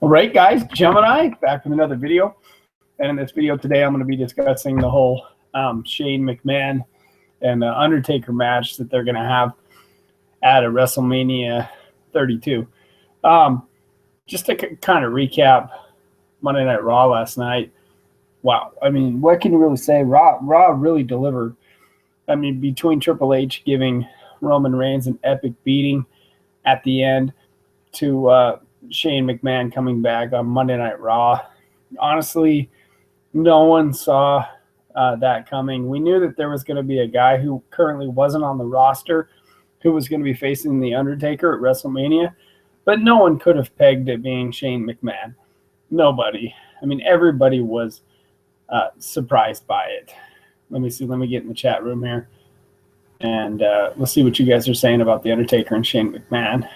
All right, guys, Gemini, back with another video. And in this video today, I'm going to be discussing the whole Shane McMahon and Undertaker match that they're going to have at a WrestleMania 32. Just to kind of recap Monday Night Raw last night. Wow. I mean, what can you really say? Raw really delivered. I mean, between Triple H giving Roman Reigns an epic beating at the end to Shane McMahon coming back on Monday Night Raw. Honestly, no one saw that coming. We knew that there was going to be a guy who currently wasn't on the roster who was going to be facing The Undertaker at WrestleMania, but no one could have pegged it being Shane McMahon. Nobody. I mean, everybody was surprised by it. Let me see. Let me get in the chat room here, and let's see what you guys are saying about The Undertaker and Shane McMahon.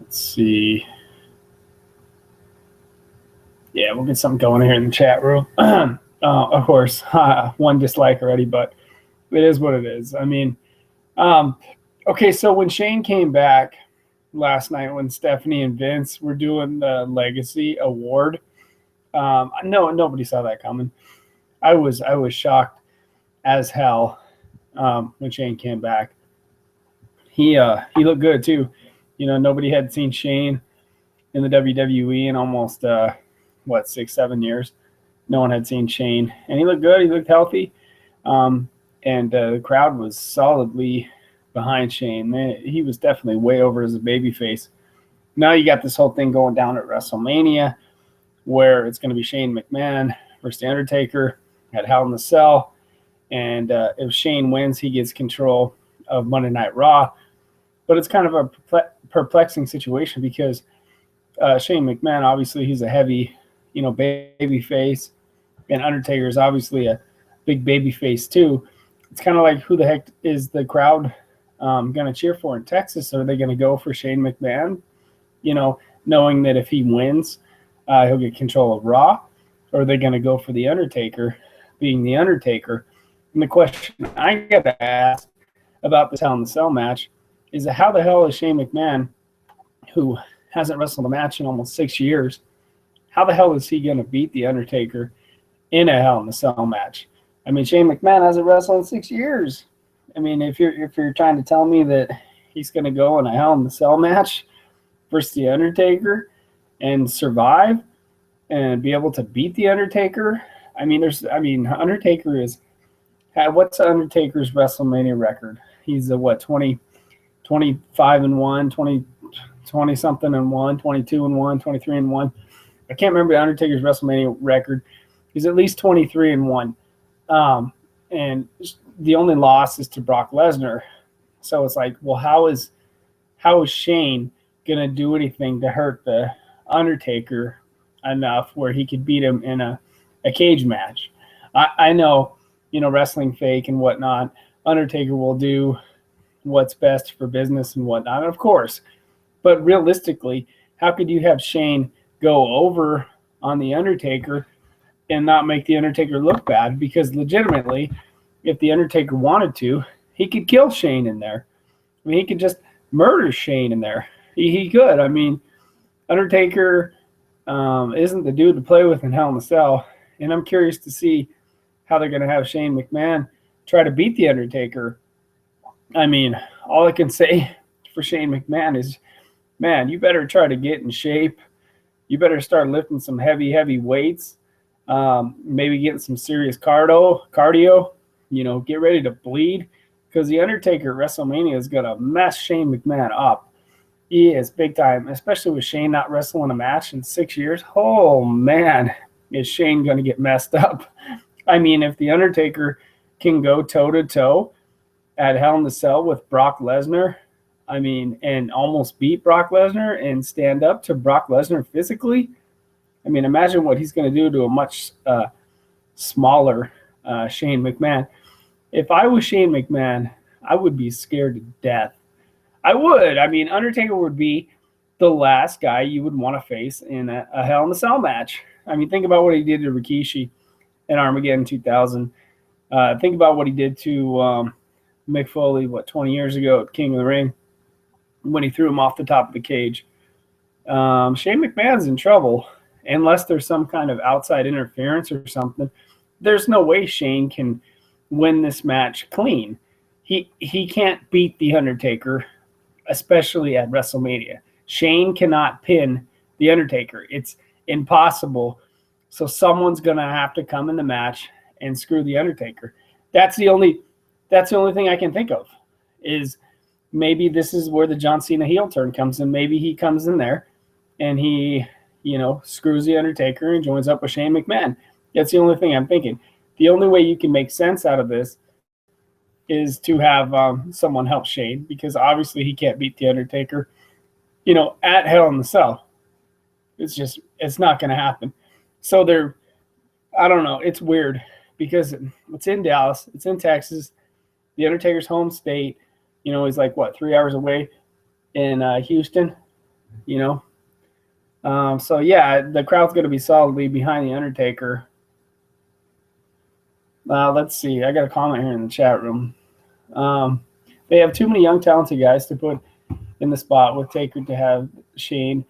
Let's see. Yeah, we'll get something going here in the chat room. Of course, one dislike already, but it is what it is. I mean, okay, so when Shane came back last night, when Stephanie and Vince were doing the Legacy Award, nobody saw that coming. I was shocked as hell when Shane came back. He looked good too. You know, nobody had seen Shane in the WWE in almost, 6-7 years. No one had seen Shane. And he looked good. He looked healthy. And the crowd was solidly behind Shane. He was definitely way over as a babyface. Now you got this whole thing going down at WrestleMania where it's going to be Shane McMahon versus The Undertaker at Hell in a Cell. And if Shane wins, he gets control of Monday Night Raw. But it's kind of a perplexing situation because Shane McMahon, obviously, he's a heavy, baby face, and Undertaker is obviously a big baby face too. It's kind of like, who the heck is the crowd going to cheer for in Texas? Are they going to go for Shane McMahon, knowing that if he wins, he'll get control of Raw? Or are they going to go for The Undertaker, being The Undertaker? And the question I got to ask about this Hell in a Cell match is how the hell is Shane McMahon, who hasn't wrestled a match in almost 6 years, how the hell is he going to beat The Undertaker in a Hell in a Cell match? I mean, Shane McMahon hasn't wrestled in 6 years. I mean, if you're trying to tell me that he's going to go in a Hell in a Cell match versus The Undertaker and survive and be able to beat The Undertaker, Undertaker is, what's Undertaker's WrestleMania record? He's a 25-1, 20-something and 1, 22-1, 23-1. I can't remember the Undertaker's WrestleMania record. He's at least 23-1. And the only loss is to Brock Lesnar. So it's like, well, how is Shane going to do anything to hurt the Undertaker enough where he could beat him in a cage match? I know, wrestling fake and whatnot, Undertaker will do what's best for business and whatnot, of course. But realistically, how could you have Shane go over on The Undertaker and not make The Undertaker look bad? Because legitimately, if The Undertaker wanted to, he could kill Shane in there. I mean, he could just murder Shane in there. He could. I mean, Undertaker isn't the dude to play with in Hell in a Cell. And I'm curious to see how they're going to have Shane McMahon try to beat The Undertaker. I mean, all I can say for Shane McMahon is, man, you better try to get in shape. You better start lifting some heavy weights. Maybe getting some serious cardio. Get ready to bleed, because The Undertaker at WrestleMania is going to mess Shane McMahon up. He is big time, especially with Shane not wrestling a match in 6 years. Oh, man, is Shane going to get messed up. I mean, if The Undertaker can go toe-to-toe at Hell in a Cell with Brock Lesnar, and almost beat Brock Lesnar and stand up to Brock Lesnar physically, imagine what he's going to do to a much smaller Shane McMahon. If I was Shane McMahon, I would be scared to death. I would. Undertaker would be the last guy you would want to face in a Hell in a Cell match. Think about what he did to Rikishi in Armageddon 2000. Think about what he did to Mick Foley, 20 years ago at King of the Ring, when he threw him off the top of the cage. Shane McMahon's in trouble unless there's some kind of outside interference or something. There's no way Shane can win this match clean. He can't beat The Undertaker, especially at WrestleMania. Shane cannot pin The Undertaker. It's impossible. So someone's gonna have to come in the match and screw The Undertaker. That's the only thing I can think of. Is maybe this is where the John Cena heel turn comes in. Maybe he comes in there and he, screws The Undertaker and joins up with Shane McMahon. That's the only thing I'm thinking. The only way you can make sense out of this is to have someone help Shane, because obviously he can't beat The Undertaker, at Hell in the Cell. It's not going to happen. So I don't know. It's weird because it's in Dallas. It's in Texas. The Undertaker's home state. He's like, 3 hours away in Houston, So, yeah, the crowd's going to be solidly behind The Undertaker. Let's see. I got a comment here in the chat room. They have too many young, talented guys to put in the spot with Taker to have Shane.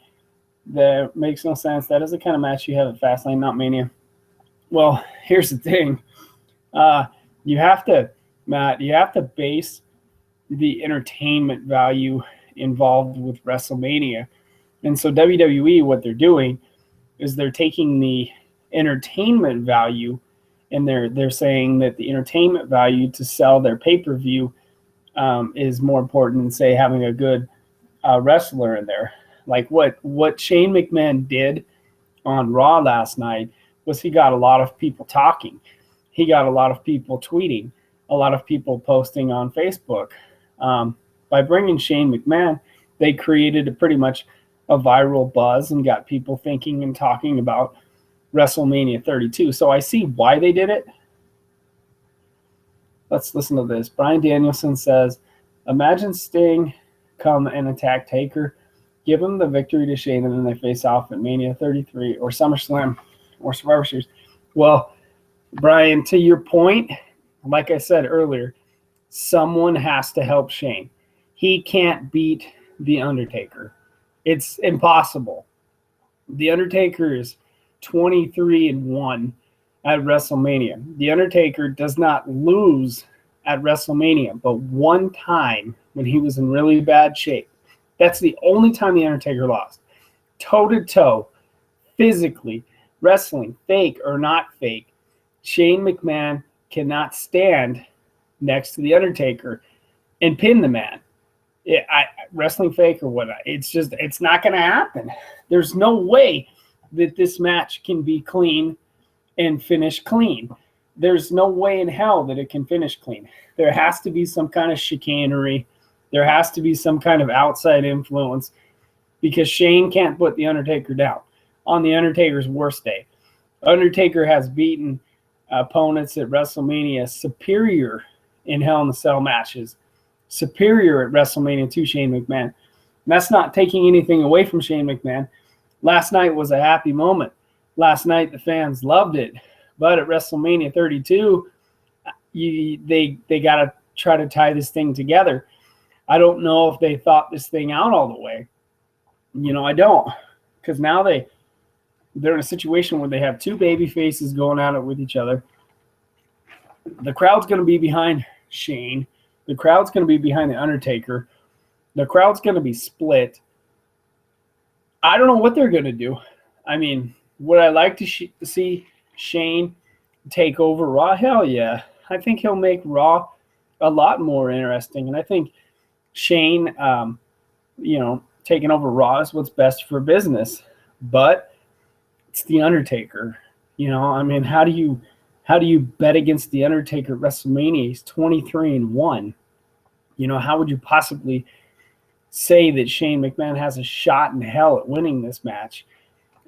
That makes no sense. That is the kind of match you have at Fastlane, not Mania. Well, here's the thing. You have to base the entertainment value involved with WrestleMania. And so WWE, what they're doing is they're taking the entertainment value and they're saying that the entertainment value to sell their pay-per-view is more important than, say, having a good wrestler in there. Like what Shane McMahon did on Raw last night was he got a lot of people talking. He got a lot of people tweeting, a lot of people posting on Facebook. By bringing Shane McMahon, they created pretty much a viral buzz and got people thinking and talking about WrestleMania 32. So I see why they did it. Let's listen to this. Brian Danielson says, imagine Sting come and attack Taker, give him the victory to Shane, and then they face off at Mania 33 or SummerSlam or Survivor Series. Well, Brian, to your point, like I said earlier, someone has to help Shane. He can't beat The Undertaker. It's impossible. The Undertaker is 23-1 at WrestleMania. The Undertaker does not lose at WrestleMania, but one time when he was in really bad shape. That's the only time The Undertaker lost. Toe-to-toe, physically, wrestling, fake or not fake, Shane McMahon cannot stand next to The Undertaker and pin the man. Wrestling fake or whatnot, it's not going to happen. There's no way that this match can be clean and finish clean. There's no way in hell that it can finish clean. There has to be some kind of chicanery. There has to be some kind of outside influence, because Shane can't put The Undertaker down on The Undertaker's worst day. Undertaker has beaten opponents at WrestleMania superior in Hell in a Cell matches, superior at WrestleMania to Shane McMahon. And that's not taking anything away from Shane McMahon. Last night was a happy moment. Last night the fans loved it. But at WrestleMania 32, they got to try to tie this thing together. I don't know if they thought this thing out all the way. I don't. Because now they're in a situation where they have two baby faces going at it with each other. The crowd's going to be behind Shane. The crowd's going to be behind The Undertaker. The crowd's going to be split. I don't know what they're going to do. I mean, would I like to see Shane take over Raw? Hell yeah. I think he'll make Raw a lot more interesting. And I think Shane, taking over Raw is what's best for business. But it's The Undertaker. How do you bet against The Undertaker at WrestleMania? He's 23-1. How would you possibly say that Shane McMahon has a shot in hell at winning this match?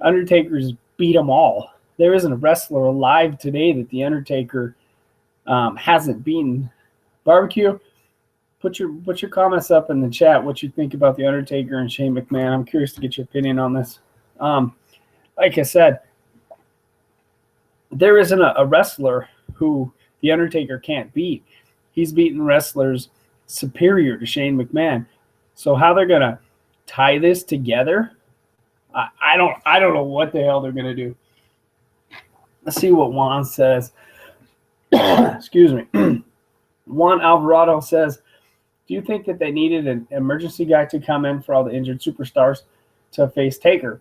Undertaker's beat them all. There isn't a wrestler alive today that The Undertaker hasn't beaten. Barbecue, put your comments up in the chat, what you think about The Undertaker and Shane McMahon. I'm curious to get your opinion on this. Like I said, there isn't a wrestler who The Undertaker can't beat. He's beaten wrestlers superior to Shane McMahon. So how they're going to tie this together, I don't know what the hell they're gonna do. Let's see what Juan says. Excuse me. Juan Alvarado says, do you think that they needed an emergency guy to come in for all the injured superstars to face Taker?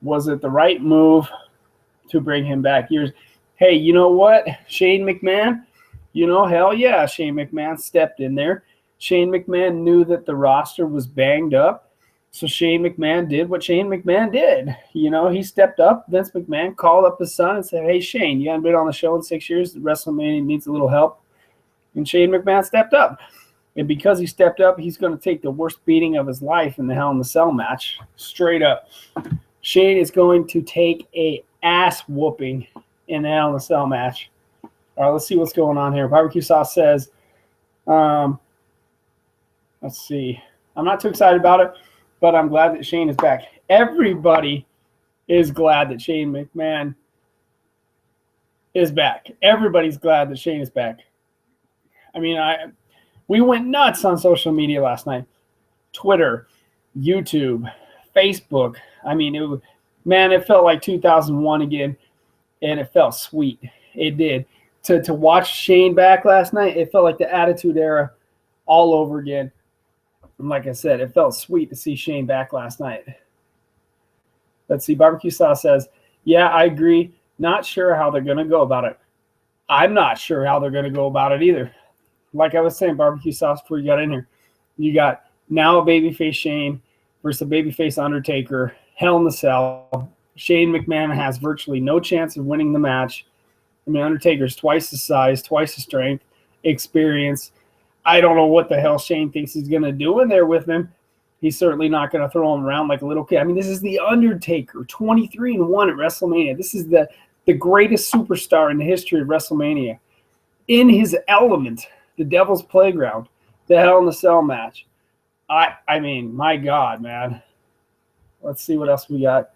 Was it the right move to bring him back? Hey, you know what? Shane McMahon, hell yeah, Shane McMahon stepped in there. Shane McMahon knew that the roster was banged up. So Shane McMahon did what Shane McMahon did. He stepped up. Vince McMahon called up his son and said, hey, Shane, you haven't been on the show in 6 years. WrestleMania needs a little help. And Shane McMahon stepped up. And because he stepped up, he's going to take the worst beating of his life in the Hell in the Cell match. Straight up. Shane is going to take a ass whooping in the Hell in the Cell match. All right, let's see what's going on here. Barbecue Sauce says, let's see. I'm not too excited about it, but I'm glad that Shane is back. Everybody is glad that Shane McMahon is back. Everybody's glad that Shane is back. I mean, we went nuts on social media last night. Twitter, YouTube, Facebook. I mean, it felt like 2001 again, and it felt sweet. It did. To watch Shane back last night, it felt like the Attitude Era all over again. And like I said, it felt sweet to see Shane back last night. Let's see. Barbecue Sauce says, yeah, I agree. Not sure how they're going to go about it. I'm not sure how they're going to go about it either. Like I was saying, Barbecue Sauce, before you got in here, you got now a babyface Shane versus a babyface Undertaker, Hell in the Cell. Shane McMahon has virtually no chance of winning the match. I mean, Undertaker's twice the size, twice the strength, experience. I don't know what the hell Shane thinks he's going to do in there with him. He's certainly not going to throw him around like a little kid. I mean, this is the Undertaker, 23-1 at WrestleMania. This is the greatest superstar in the history of WrestleMania. In his element, the Devil's Playground, the Hell in the Cell match. I mean, my God, man. Let's see what else we got.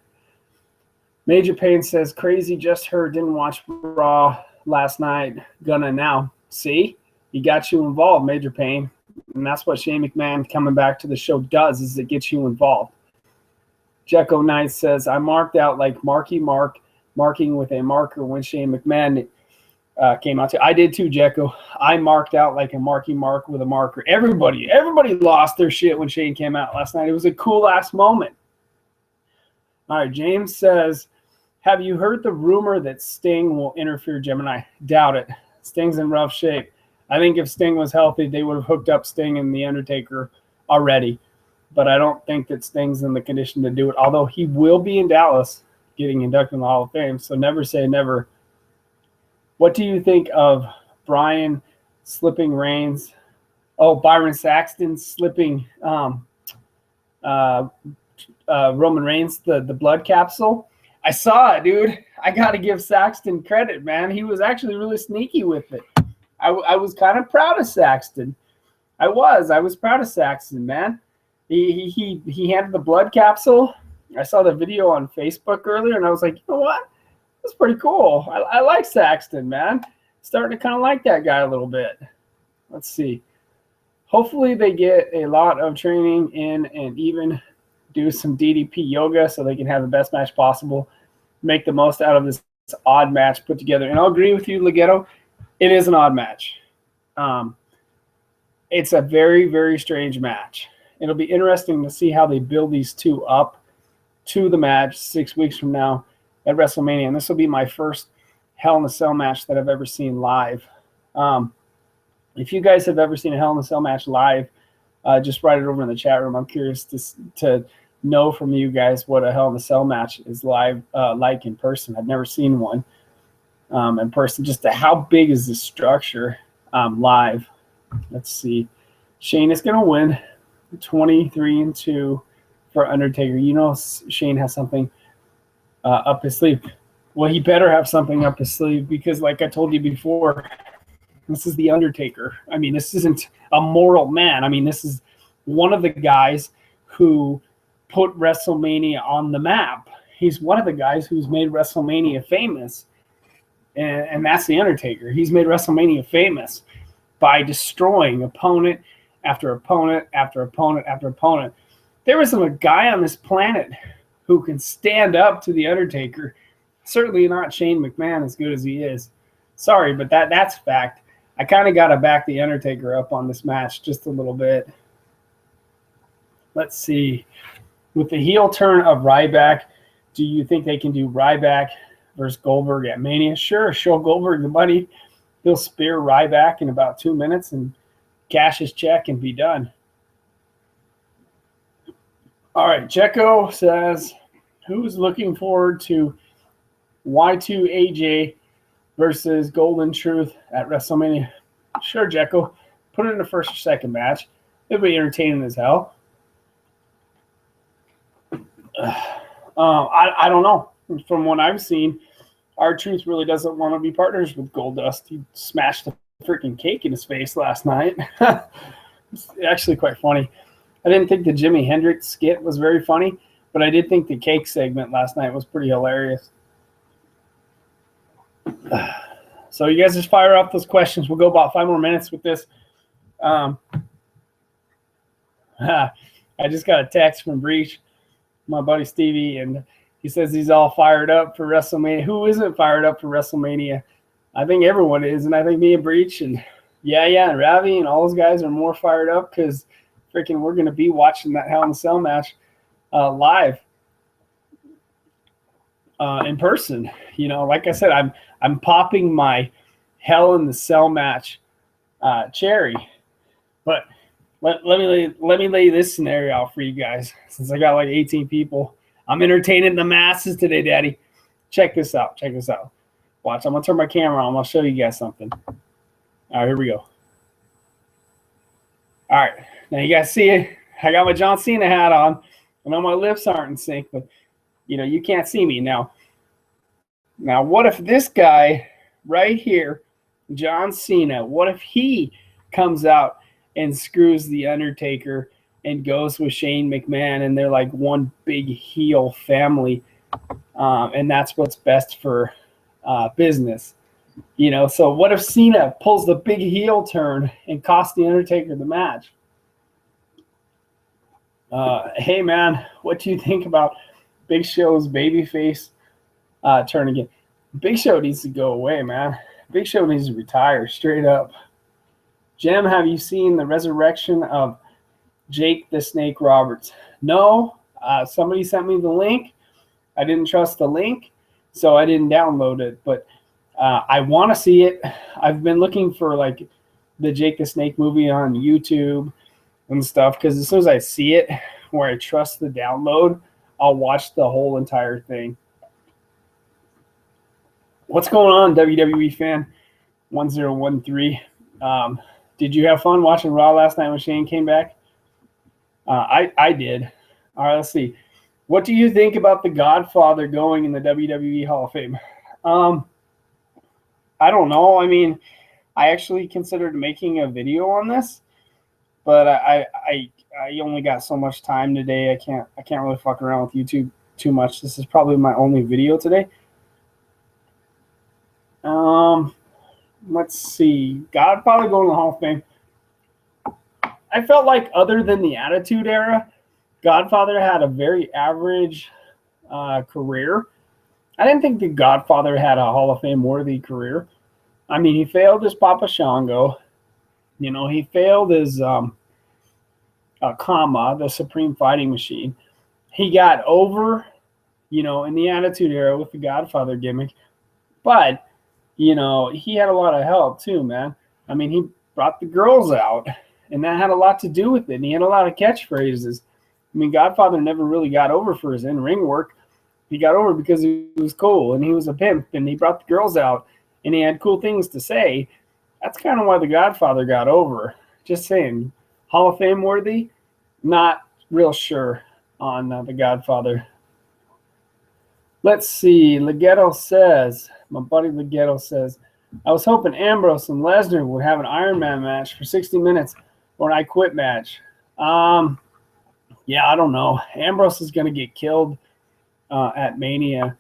Major Payne says, crazy, just heard, didn't watch Raw last night. Gonna now. See? He got you involved, Major Payne. And that's what Shane McMahon coming back to the show does, is it gets you involved. Jecko Knight says, I marked out like marking with a marker when Shane McMahon came out. I did too, Jecko. I marked out like a mark with a marker. Everybody lost their shit when Shane came out last night. It was a cool ass moment. All right, James says, have you heard the rumor that Sting will interfere Gemini? Doubt it. Sting's in rough shape. I think if Sting was healthy, they would have hooked up Sting and The Undertaker already. But I don't think that Sting's in the condition to do it, although he will be in Dallas getting inducted in the Hall of Fame. So never say never. What do you think of Brian slipping Reigns? Oh, Byron Saxton slipping Roman Reigns the blood capsule? I saw it, dude. I got to give Saxton credit, man. He was actually really sneaky with it. I was kind of proud of Saxton. I was proud of Saxton, man. He handed the blood capsule. I saw the video on Facebook earlier, and I was like, you know what? That's pretty cool. I like Saxton, man. Starting to kind of like that guy a little bit. Let's see. Hopefully they get a lot of training in and even do some DDP yoga so they can have the best match possible. Make the most out of this odd match put together. And I'll agree with you, Legato. It is an odd match. It's a very, very strange match. It'll be interesting to see how they build these two up to the match 6 weeks from now at WrestleMania. And this will be my first Hell in a Cell match that I've ever seen live. If you guys have ever seen a Hell in a Cell match live, just write it over in the chat room. I'm curious to know from you guys what a Hell in a Cell match is live like in person. I've never seen one in person. Just how big is this structure live? Let's see. Shane is going to win 23-2 for Undertaker. You know Shane has something up his sleeve. Well, he better have something up his sleeve because, like I told you before, this is the Undertaker. I mean, this isn't a moral man. I mean, this is one of the guys who put WrestleMania on the map. He's one of the guys who's made WrestleMania famous, and that's the Undertaker. He's made WrestleMania famous by destroying opponent after opponent after opponent after opponent. There isn't a guy on this planet who can stand up to the Undertaker. Certainly not Shane McMahon, as good as he is. Sorry, but that's fact. I kind of got to back the Undertaker up on this match just a little bit. Let's see. With the heel turn of Ryback, do you think they can do Ryback versus Goldberg at Mania? Sure, show Goldberg the money. He'll spear Ryback in about 2 minutes and cash his check and be done. All right, Checo says, who's looking forward to Y2AJ versus Golden Truth at WrestleMania? Sure, Checo. Put it in the first or second match. It'll be entertaining as hell. I don't know. From what I've seen, R-Truth really doesn't want to be partners with Goldust. He smashed the freaking cake in his face last night. It's actually quite funny. I didn't think the Jimi Hendrix skit was very funny, but I did think the cake segment last night was pretty hilarious. So you guys just fire off those questions. We'll go about 5 more minutes with this. I just got a text from Breach, my buddy Stevie, and he says he's all fired up for WrestleMania. Who isn't fired up for WrestleMania? I think everyone is, and I think me and Breach and and Ravi and all those guys are more fired up because freaking we're going to be watching that Hell in a Cell match live in person. You know, like I said, I'm popping my Hell in the Cell match cherry, but let me lay this scenario out for you guys since I got like 18 people. I'm entertaining the masses today, Daddy. Check this out. Watch, I'm going to turn my camera on. I'll show you guys something. All right, here we go. All right, now you guys see it. I got my John Cena hat on. I know my lips aren't in sync, but, you know, you can't see me now. Now, what if this guy right here, John Cena, what if he comes out and screws the Undertaker and goes with Shane McMahon, and they're like one big heel family, and that's what's best for business, you know? So what if Cena pulls the big heel turn and costs the Undertaker the match? Hey, man, what do you think about Big Show's babyface turn again? Big Show needs to go away, man. Big Show needs to retire straight up. Jim, have you seen the resurrection of Jake the Snake Roberts? No. Somebody sent me the link. I didn't trust the link, so I didn't download it. But I want to see it. I've been looking for like the Jake the Snake movie on YouTube and stuff because as soon as I see it where I trust the download, I'll watch the whole entire thing. What's going on, WWE fan 1013? Did you have fun watching Raw last night when Shane came back? I did. All right, let's see. What do you think about The Godfather going in the WWE Hall of Fame? I don't know. I mean, I actually considered making a video on this, but I only got so much time today. I can't really fuck around with YouTube too much. This is probably my only video today. Let's see. Godfather going to the Hall of Fame. I felt like other than the Attitude Era, Godfather had a very average career. I didn't think the Godfather had a Hall of Fame worthy career. I mean, he failed as Papa Shango. You know, he failed as Kama, the Supreme Fighting Machine. He got over, you know, in the Attitude Era with the Godfather gimmick. But, you know, he had a lot of help too, man. I mean, he brought the girls out, and that had a lot to do with it. And he had a lot of catchphrases. I mean, Godfather never really got over for his in-ring work. He got over because he was cool, and he was a pimp, and he brought the girls out, and he had cool things to say. That's kind of why the Godfather got over. Just saying. Hall of Fame worthy? Not real sure on the Godfather. Let's see. Leggett says, my buddy Leggett says, I was hoping Ambrose and Lesnar would have an Iron Man match for 60 minutes or an I Quit match. Yeah, I don't know. Ambrose is going to get killed at Mania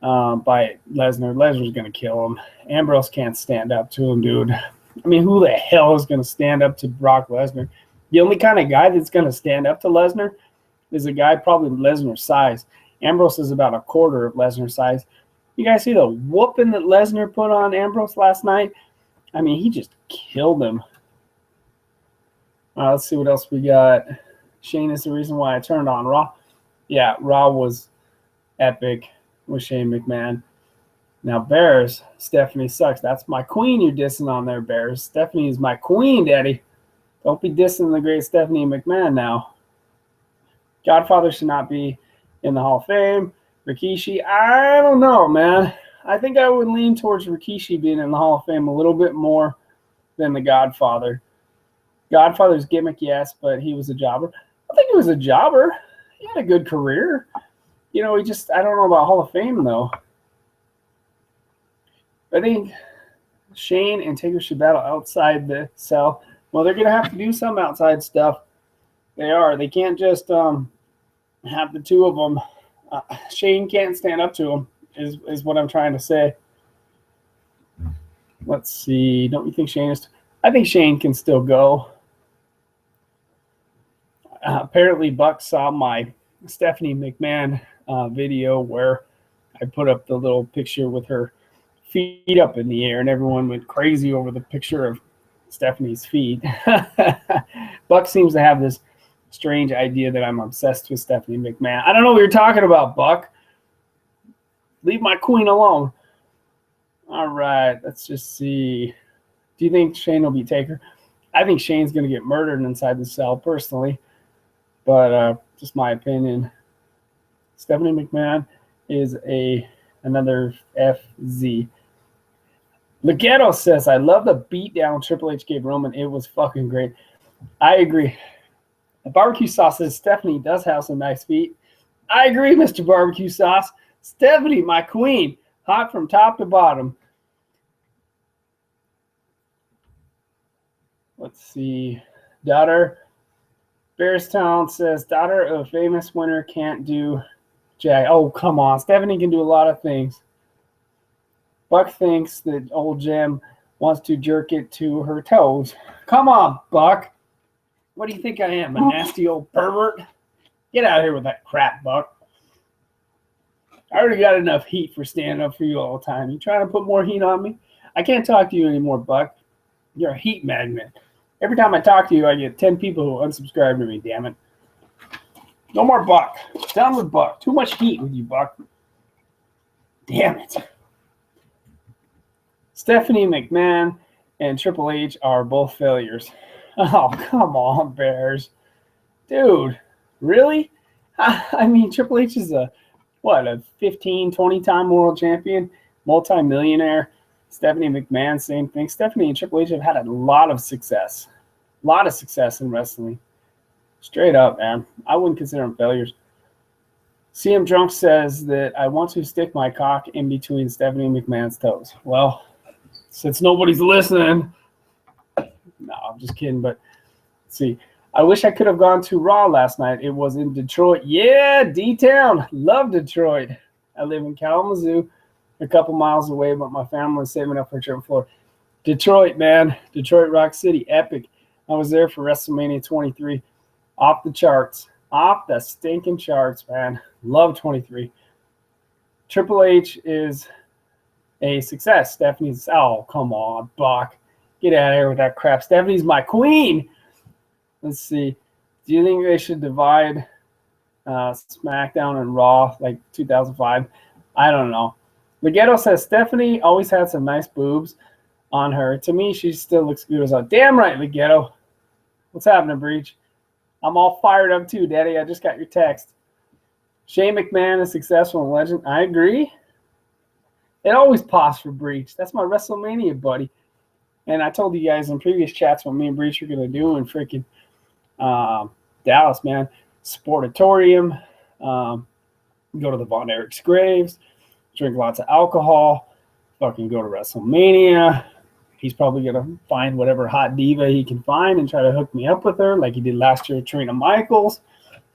by Lesnar. Lesnar's going to kill him. Ambrose can't stand up to him, dude. I mean, who the hell is going to stand up to Brock Lesnar? The only kind of guy that's going to stand up to Lesnar is a guy probably Lesnar's size. Ambrose is about a quarter of Lesnar's size. You guys see the whooping that Lesnar put on Ambrose last night? I mean, he just killed him. Let's see what else we got. Shane is the reason why I turned on Raw. Yeah, Raw was epic with Shane McMahon. Now, Bears, Stephanie sucks. That's my queen you're dissing on there, Bears. Stephanie is my queen, Daddy. Don't be dissing the great Stephanie McMahon now. Godfather should not be in the Hall of Fame. Rikishi, I don't know, man. I think I would lean towards Rikishi being in the Hall of Fame a little bit more than the Godfather. Godfather's gimmick, yes, but he was a jobber. I think he was a jobber. He had a good career. You know, I don't know about Hall of Fame, though. I think Shane and Taker should battle outside the cell. Well, they're going to have to do some outside stuff. They are. They can't just have the two of them. Shane can't stand up to him, is what I'm trying to say. Let's see. Don't you think Shane is? I think Shane can still go. Apparently, Buck saw my Stephanie McMahon video where I put up the little picture with her feet up in the air, and everyone went crazy over the picture of Stephanie's feet. Buck seems to have this strange idea that I'm obsessed with Stephanie McMahon. I don't know what you're talking about, Buck. Leave my queen alone. All right, let's just see. Do you think Shane will be Taker? I think Shane's going to get murdered inside the cell, personally. But just my opinion. Stephanie McMahon is another FZ. Legato says, I love the beatdown Triple H gave Roman. It was fucking great. I agree. The barbecue sauce says Stephanie does have some nice feet. I agree, Mr. Barbecue Sauce. Stephanie, my queen, hot from top to bottom. Let's see. Daughter, Bearstown says, daughter of famous winner can't do jack. Oh, come on. Stephanie can do a lot of things. Buck thinks that old Jem wants to jerk it to her toes. Come on, Buck. What do you think I am, a nasty old pervert? Get out of here with that crap, Buck. I already got enough heat for standing up for you all the time. You trying to put more heat on me? I can't talk to you anymore, Buck. You're a heat magnet. Every time I talk to you, I get 10 people who unsubscribe to me, damn it. No more Buck. Done with Buck. Too much heat with you, Buck. Damn it. Stephanie McMahon and Triple H are both failures. Oh, come on, Bears. Dude, really? I mean, Triple H is a 15, 20-time world champion, multi-millionaire. Stephanie McMahon, same thing. Stephanie and Triple H have had a lot of success. A lot of success in wrestling. Straight up, man. I wouldn't consider them failures. CM Drunk says that I want to stick my cock in between Stephanie McMahon's toes. Well, since nobody's listening, no, I'm just kidding. But let's see. I wish I could have gone to Raw last night. It was in Detroit. Yeah, D-Town. Love Detroit. I live in Kalamazoo, a couple miles away, but my family is saving up for a trip to Florida. Detroit, man. Detroit Rock City. Epic. I was there for WrestleMania 23. Off the charts. Off the stinking charts, man. Love 23. Triple H is a success. Stephanie's, oh, come on, Buck. Get out of here with that crap. Stephanie's my queen. Let's see. Do you think they should divide SmackDown and Raw like 2005? I don't know. Legato says Stephanie always had some nice boobs on her. To me, she still looks good as a damn right, Legato. What's happening, Breach? I'm all fired up too, Daddy. I just got your text. Shane McMahon is successful and legend. I agree. It always pops for Breach. That's my WrestleMania buddy. And I told you guys in previous chats what me and Breach are going to do in freaking Dallas, man. Sportatorium. Go to the Von Erich's graves. Drink lots of alcohol. Fucking go to WrestleMania. He's probably going to find whatever hot diva he can find and try to hook me up with her like he did last year with Trina Michaels.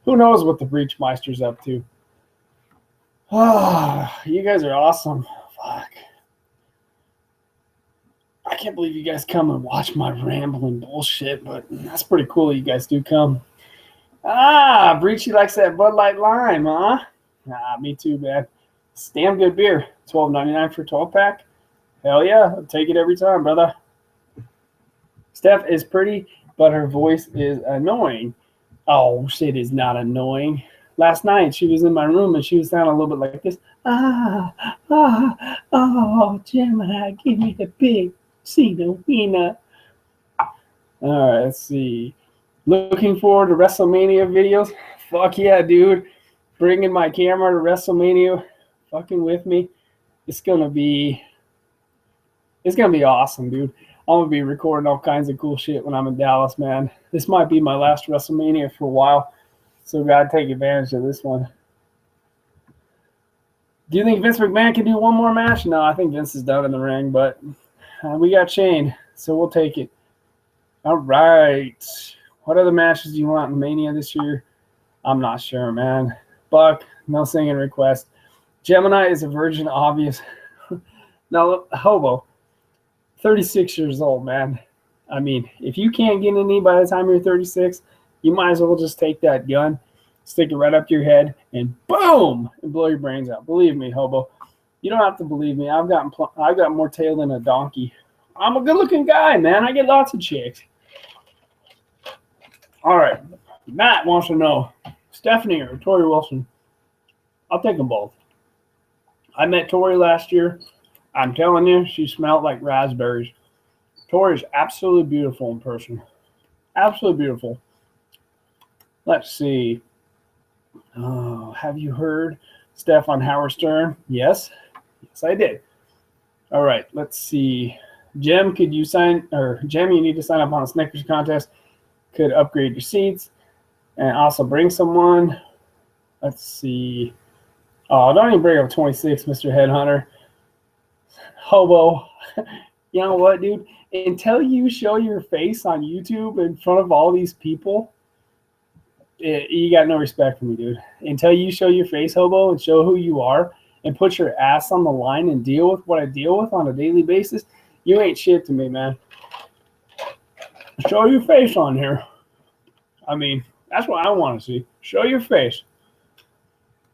Who knows what the Breachmeister's up to. Oh, you guys are awesome. Fuck. I can't believe you guys come and watch my rambling bullshit, but that's pretty cool that you guys do come. Breachy likes that Bud Light Lime, huh? Me too, man. It's damn good beer. $12.99 for a 12-pack. Hell yeah, I'll take it every time, brother. Steph is pretty, but her voice is annoying. Oh, shit is not annoying. Last night, she was in my room, and she was sounding a little bit like this. Oh, Gemini, give me the big Cena wiener. All right, let's see. Looking forward to WrestleMania videos. Fuck yeah, dude. Bringing my camera to WrestleMania, fucking with me. It's gonna be awesome, dude. I'm gonna be recording all kinds of cool shit when I'm in Dallas, man. This might be my last WrestleMania for a while, so we gotta take advantage of this one. Do you think Vince McMahon can do one more match? No, I think Vince is done in the ring, but we got Shane, so we'll take it. All right. What other matches do you want in Mania this year? I'm not sure, man. Buck, no singing request. Gemini is a virgin, obvious. Now, Hobo, 36 years old, man. I mean, if you can't get any by the time you're 36, you might as well just take that gun, stick it right up your head, and boom, and blow your brains out. Believe me, Hobo. You don't have to believe me. I've got more tail than a donkey. I'm a good-looking guy, man. I get lots of chicks. All right. Matt wants to know, Stephanie or Tori Wilson? I'll take them both. I met Tori last year. I'm telling you, she smelled like raspberries. Tori is absolutely beautiful in person. Absolutely beautiful. Let's see. Oh, have you heard Steph on Howard Stern? Yes. Yes, I did. All right. Let's see. Jem, you need to sign up on a Snickers contest. Could upgrade your seats and also bring someone. Let's see. Oh, don't even bring up 26, Mr. Headhunter. Hobo. You know what, dude? Until you show your face on YouTube in front of all these people, you got no respect for me, dude. Until you show your face, Hobo, and show who you are and put your ass on the line and deal with what I deal with on a daily basis, you ain't shit to me, man. Show your face on here. I mean, that's what I want to see. Show your face.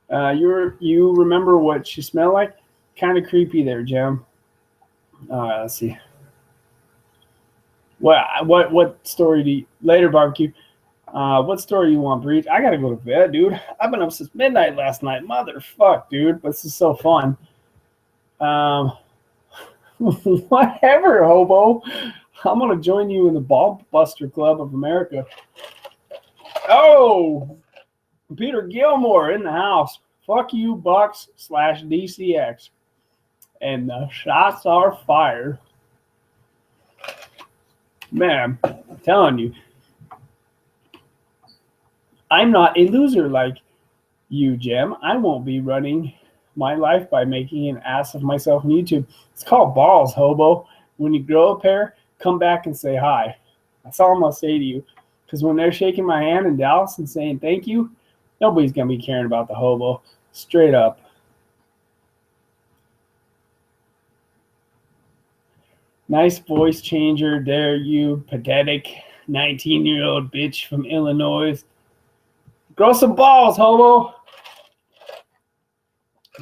You remember what she smelled like? Kind of creepy there, Jem. Let's see. What story do you later barbecue? What story you want, Breach? I gotta go to bed, dude. I've been up since midnight last night. Motherfuck, dude. This is so fun. Whatever, Hobo. I'm gonna join you in the Ball Buster Club of America. Oh, Peter Gilmore in the house. Fuck you, Bucks /DCX. And the shots are fired. Man, I'm telling you, I'm not a loser like you, Jem. I won't be running my life by making an ass of myself on YouTube. It's called balls, Hobo. When you grow a pair, come back and say hi. That's all I'm going to say to you. Because when they're shaking my hand in Dallas and saying thank you, nobody's going to be caring about the Hobo. Straight up. Nice voice changer. There you pathetic 19-year-old bitch from Illinois. Grow some balls, Hobo.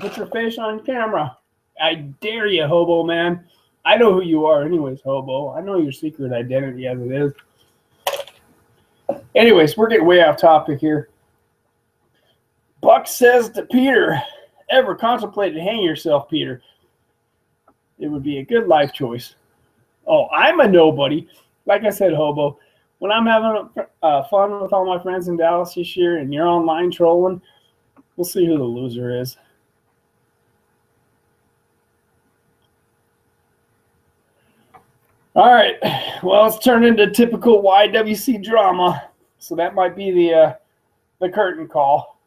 Put your face on camera. I dare you, Hobo, man. I know who you are anyways, Hobo. I know your secret identity as it is. Anyways, we're getting way off topic here. Buck says to Peter, ever contemplated hanging yourself, Peter? It would be a good life choice. Oh, I'm a nobody. Like I said, Hobo, when I'm having fun with all my friends in Dallas this year and you're online trolling, we'll see who the loser is. All right. Well, it's turned into typical YWC drama. So that might be the curtain call.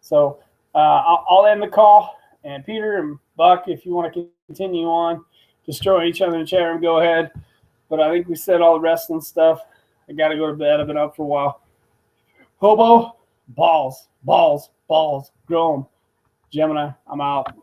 So I'll end the call. And Peter and Buck, if you want to continue on destroying each other in the chat room, go ahead. But I think we said all the wrestling stuff. I got to go to bed. I've been up for a while. Hobo, balls, balls, balls. Grow 'em. Gemini, I'm out.